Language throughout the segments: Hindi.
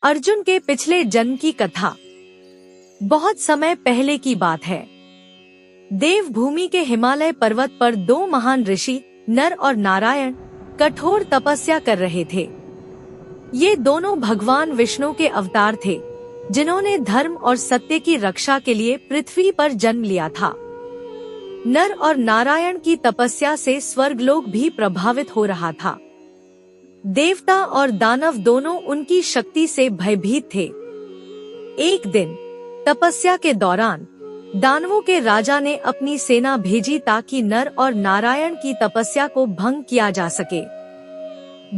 अर्जुन के पिछले जन्म की कथा। बहुत समय पहले की बात है। देवभूमि के हिमालय पर्वत पर दो महान ऋषि नर और नारायण कठोर तपस्या कर रहे थे। ये दोनों भगवान विष्णु के अवतार थे, जिन्होंने धर्म और सत्य की रक्षा के लिए पृथ्वी पर जन्म लिया था। नर और नारायण की तपस्या से स्वर्गलोक भी प्रभावित हो रहा था। देवता और दानव दोनों उनकी शक्ति से भयभीत थे। एक दिन तपस्या के दौरान दानवों के राजा ने अपनी सेना भेजी ताकि नर और नारायण की तपस्या को भंग किया जा सके।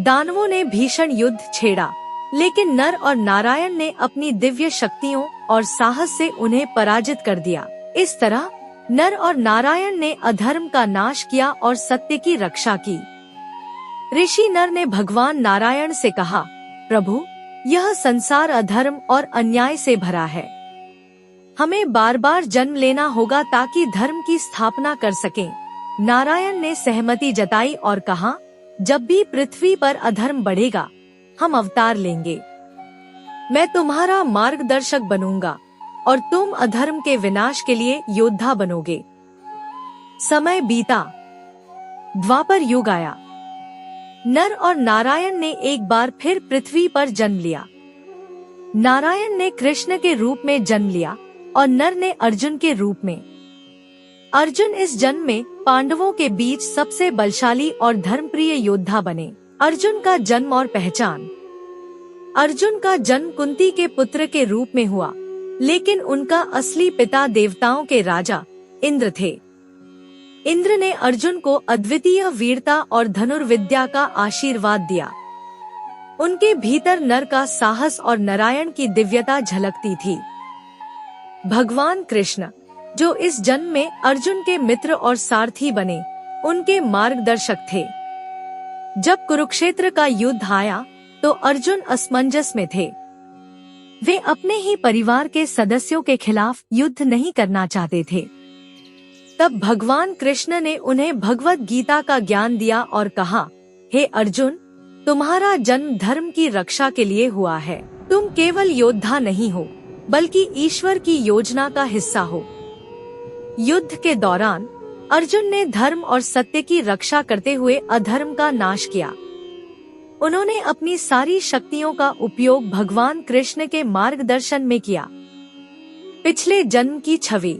दानवों ने भीषण युद्ध छेड़ा, लेकिन नर और नारायण ने अपनी दिव्य शक्तियों और साहस से उन्हें पराजित कर दिया। इस तरह नर और नारायण ने अधर्म का नाश किया और सत्य की रक्षा की। ऋषि नर ने भगवान नारायण से कहा, प्रभु, यह संसार अधर्म और अन्याय से भरा है। हमें बार बार जन्म लेना होगा ताकि धर्म की स्थापना कर सकें। नारायण ने सहमति जताई और कहा, जब भी पृथ्वी पर अधर्म बढ़ेगा, हम अवतार लेंगे। मैं तुम्हारा मार्गदर्शक बनूंगा और तुम अधर्म के विनाश के लिए योद्धा बनोगे। समय बीता, द्वापर युग आया। नर और नारायण ने एक बार फिर पृथ्वी पर जन्म लिया। नारायण ने कृष्ण के रूप में जन्म लिया और नर ने अर्जुन के रूप में। अर्जुन इस जन्म में पांडवों के बीच सबसे बलशाली और धर्मप्रिय योद्धा बने। अर्जुन का जन्म और पहचान। अर्जुन का जन्म कुंती के पुत्र के रूप में हुआ, लेकिन उनका असली पिता देवताओं के राजा इंद्र थे। इंद्र ने अर्जुन को अद्वितीय वीरता और धनुर्विद्या का आशीर्वाद दिया। उनके भीतर नर का साहस और नारायण की दिव्यता झलकती थी। भगवान कृष्ण, जो इस जन्म में अर्जुन के मित्र और सारथी बने, उनके मार्गदर्शक थे। जब कुरुक्षेत्र का युद्ध आया तो अर्जुन असमंजस में थे। वे अपने ही परिवार के सदस्यों के खिलाफ युद्ध नहीं करना चाहते थे। तब भगवान कृष्ण ने उन्हें भगवत गीता का ज्ञान दिया और कहा, हे अर्जुन, तुम्हारा जन्म धर्म की रक्षा के लिए हुआ है। तुम केवल योद्धा नहीं हो, बल्कि ईश्वर की योजना का हिस्सा हो। युद्ध के दौरान अर्जुन ने धर्म और सत्य की रक्षा करते हुए अधर्म का नाश किया। उन्होंने अपनी सारी शक्तियों का उपयोग भगवान कृष्ण के मार्गदर्शन में किया। पिछले जन्म की छवि।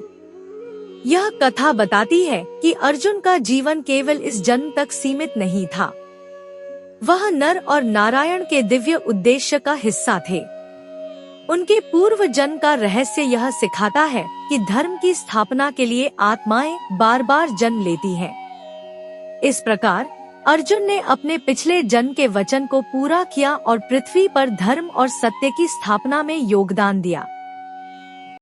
यह कथा बताती है कि अर्जुन का जीवन केवल इस जन्म तक सीमित नहीं था। वह नर और नारायण के दिव्य उद्देश्य का हिस्सा थे। उनके पूर्व जन्म का रहस्य यह सिखाता है कि धर्म की स्थापना के लिए आत्माएं बार बार जन्म लेती हैं। इस प्रकार अर्जुन ने अपने पिछले जन्म के वचन को पूरा किया और पृथ्वी पर धर्म और सत्य की स्थापना में योगदान दिया।